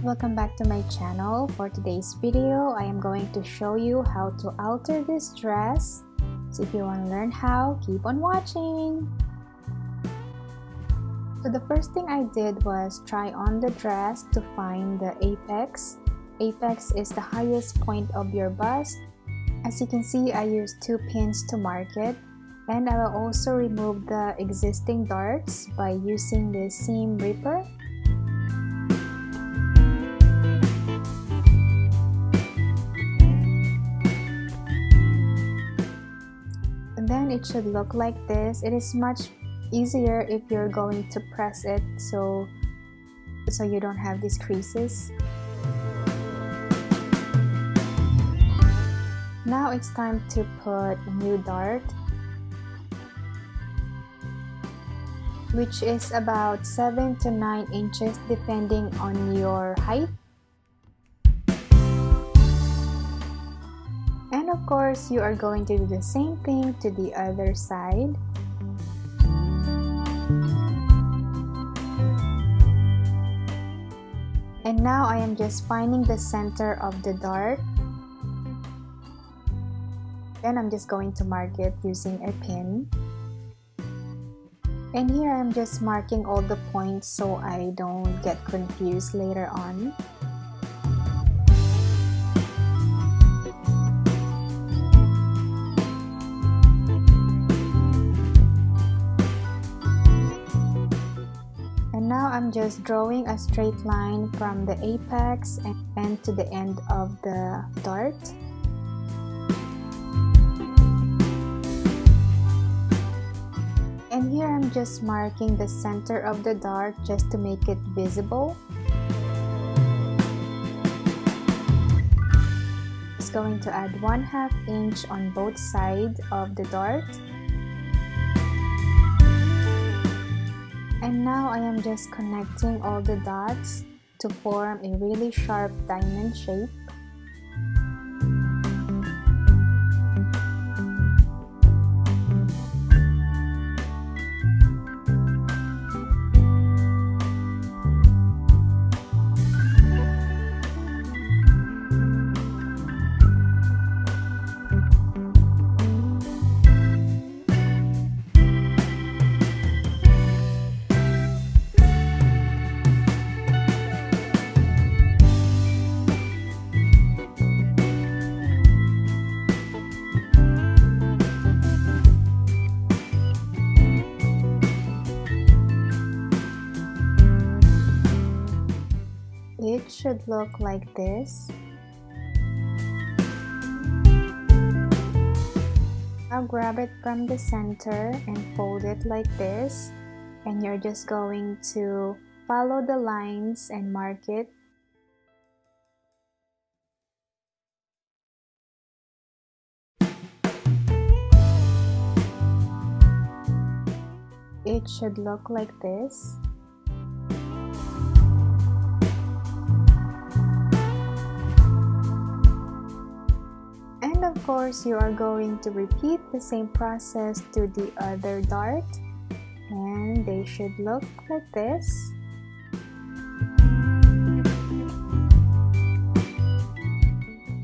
Welcome back to my channel. For today's video, I am going to show you how to alter this dress. So if you want to learn how, keep on watching. So the first thing I did was try on the dress to find the apex. Apex is the highest point of your bust. As you can see, I used 2 pins to mark it. And I will also remove the existing darts by using the seam ripper. Then it should look like this. It is much easier if you're going to press it so you don't have these creases. Now it's time to put a new dart, which is about 7 to 9 inches depending on your height. And of course, you are going to do the same thing to the other side. And now I am just finding the center of the dart. Then I'm just going to mark it using a pin. And here I'm just marking all the points so I don't get confused later on. Now I'm just drawing a straight line from the apex and to the end of the dart. And here I'm just marking the center of the dart just to make it visible. Just going to add 1/2 inch on both sides of the dart. And now I am just connecting all the dots to form a really sharp diamond shape. It should look like this. Now grab it from the center and fold it like this. And you're just going to follow the lines and mark it. It should look like this. And of course, you are going to repeat the same process to the other dart, and they should look like this.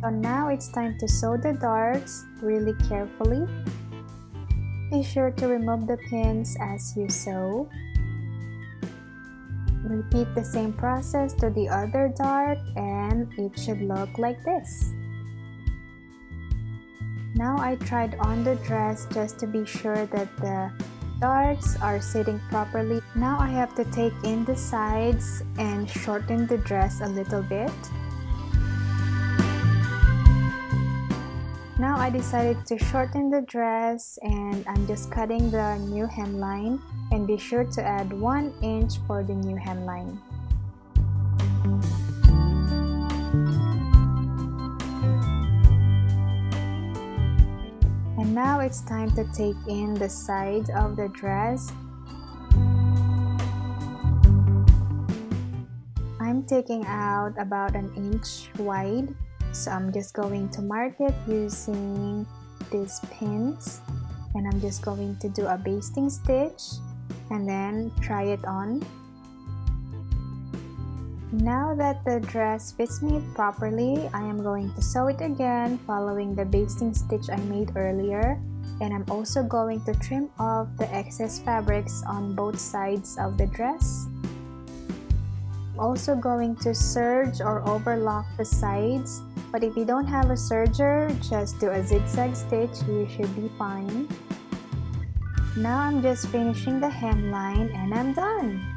So now it's time to sew the darts really carefully. Be sure to remove the pins as you sew. Repeat the same process to the other dart, and it should look like this. Now I tried on the dress just to be sure that the darts are sitting properly. Now I have to take in the sides and shorten the dress a little bit. Now I decided to shorten the dress and I'm just cutting the new hemline, and be sure to add 1 inch for the new hemline. And now it's time to take in the side of the dress. I'm taking out about 1 inch wide, so I'm just going to mark it using these pins, and I'm just going to do a basting stitch and then try it on. Now that the dress fits me properly, I am going to sew it again following the basting stitch I made earlier, and I'm also going to trim off the excess fabrics on both sides of the dress. I'm also going to serge or overlock the sides, but if you don't have a serger, just do a zigzag stitch, you should be fine. Now I'm just finishing the hemline and I'm done!